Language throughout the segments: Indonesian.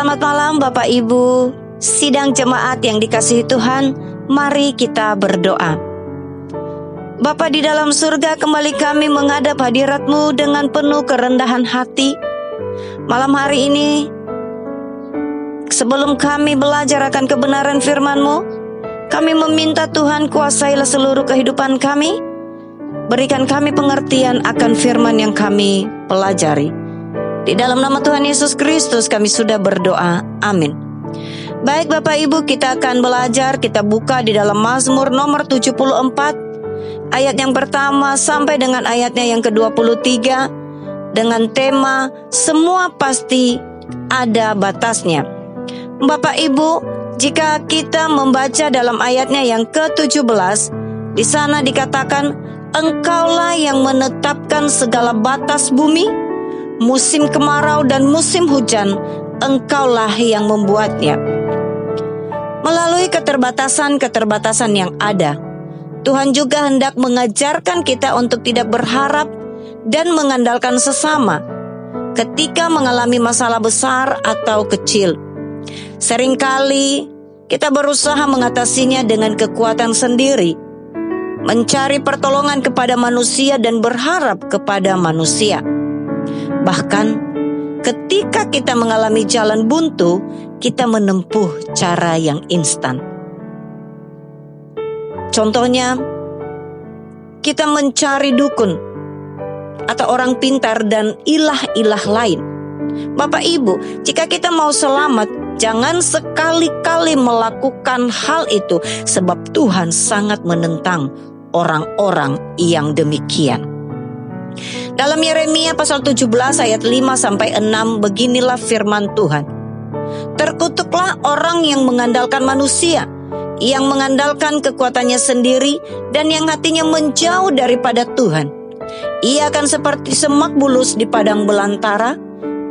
Selamat malam Bapak Ibu, sidang jemaat yang dikasihi Tuhan, mari kita berdoa. Bapa di dalam surga, kembali kami menghadap hadirat-Mu dengan penuh kerendahan hati. Malam hari ini, sebelum kami belajar akan kebenaran firman-Mu, kami meminta Tuhan kuasailah seluruh kehidupan kami. Berikan kami pengertian akan firman yang kami pelajari. Di dalam nama Tuhan Yesus Kristus kami sudah berdoa. Amin. Baik Bapak Ibu, kita akan belajar. Kita buka di dalam Mazmur nomor 74, ayat yang pertama sampai dengan ayatnya yang ke-23, dengan tema semua pasti ada batasnya. Bapak Ibu, jika kita membaca dalam ayatnya yang ke-17, di sana dikatakan, Engkaulah yang menetapkan segala batas bumi, musim kemarau dan musim hujan, Engkaulah yang membuatnya. Melalui keterbatasan-keterbatasan yang ada, Tuhan juga hendak mengajarkan kita untuk tidak berharap dan mengandalkan sesama ketika mengalami masalah besar atau kecil. Seringkali kita berusaha mengatasinya dengan kekuatan sendiri, mencari pertolongan kepada manusia dan berharap kepada manusia. Bahkan ketika kita mengalami jalan buntu, kita menempuh cara yang instan. Contohnya, kita mencari dukun atau orang pintar dan ilah-ilah lain. Bapak Ibu, jika kita mau selamat, jangan sekali-kali melakukan hal itu, sebab Tuhan sangat menentang orang-orang yang demikian. Dalam Yeremia pasal 17 ayat 5-6, beginilah firman Tuhan. Terkutuklah orang yang mengandalkan manusia, yang mengandalkan kekuatannya sendiri, dan yang hatinya menjauh daripada Tuhan. Ia akan seperti semak bulus di padang belantara.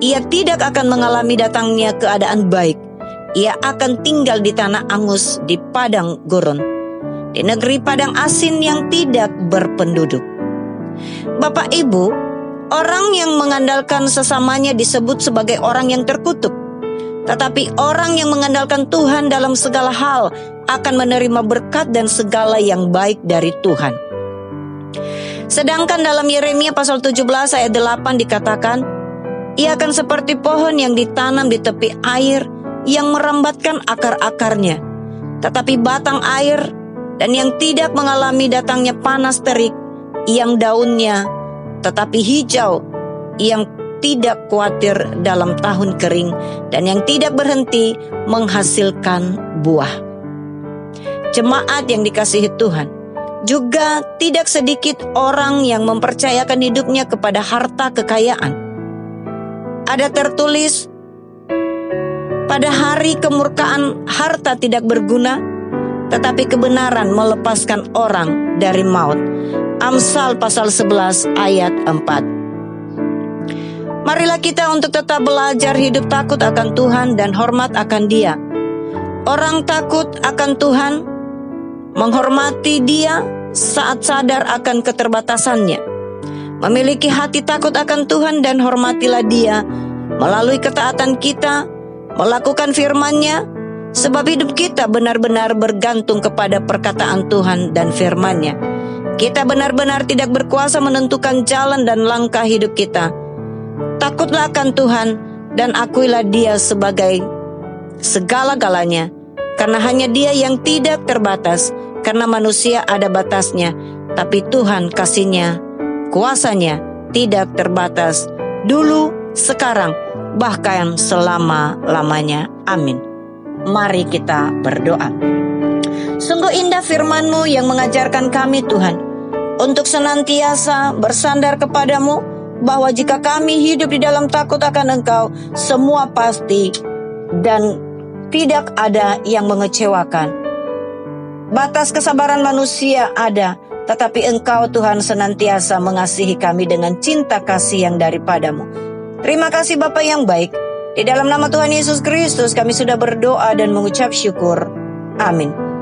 Ia tidak akan mengalami datangnya keadaan baik. Ia akan tinggal di tanah angus, di padang gurun, di negeri padang asin yang tidak berpenduduk. Bapak Ibu, orang yang mengandalkan sesamanya disebut sebagai orang yang terkutuk. Tetapi orang yang mengandalkan Tuhan dalam segala hal akan menerima berkat dan segala yang baik dari Tuhan. Sedangkan dalam Yeremia pasal 17 ayat 8 dikatakan, Ia akan seperti pohon yang ditanam di tepi air, yang merambatkan akar-akarnya, tetapi batang air, dan yang tidak mengalami datangnya panas terik, yang daunnya tetapi hijau, yang tidak khawatir dalam tahun kering, dan yang tidak berhenti menghasilkan buah. Jemaat yang dikasihi Tuhan, juga tidak sedikit orang yang mempercayakan hidupnya kepada harta kekayaan. Ada tertulis, pada hari kemurkaan harta tidak berguna, tetapi kebenaran melepaskan orang dari maut. Amsal pasal 11 ayat 4. Marilah kita untuk tetap belajar hidup takut akan Tuhan dan hormat akan Dia. Orang takut akan Tuhan, menghormati Dia saat sadar akan keterbatasannya. Memiliki hati takut akan Tuhan dan hormatilah Dia melalui ketaatan kita, melakukan firman-Nya, sebab hidup kita benar-benar bergantung kepada perkataan Tuhan dan firman-Nya. Kita benar-benar tidak berkuasa menentukan jalan dan langkah hidup kita. Takutlah akan Tuhan dan akuilah Dia sebagai segala-galanya, karena hanya Dia yang tidak terbatas, karena manusia ada batasnya, tapi Tuhan kasih-Nya, kuasa-Nya tidak terbatas, dulu, sekarang, bahkan selama-lamanya. Amin. Mari kita berdoa. Sungguh indah firman-Mu yang mengajarkan kami Tuhan, untuk senantiasa bersandar kepadamu, bahwa jika kami hidup di dalam takut akan Engkau, semua pasti dan tidak ada yang mengecewakan. Batas kesabaran manusia ada, tetapi Engkau Tuhan senantiasa mengasihi kami dengan cinta kasih yang daripadamu. Terima kasih Bapa yang baik. Di dalam nama Tuhan Yesus Kristus kami sudah berdoa dan mengucap syukur. Amin.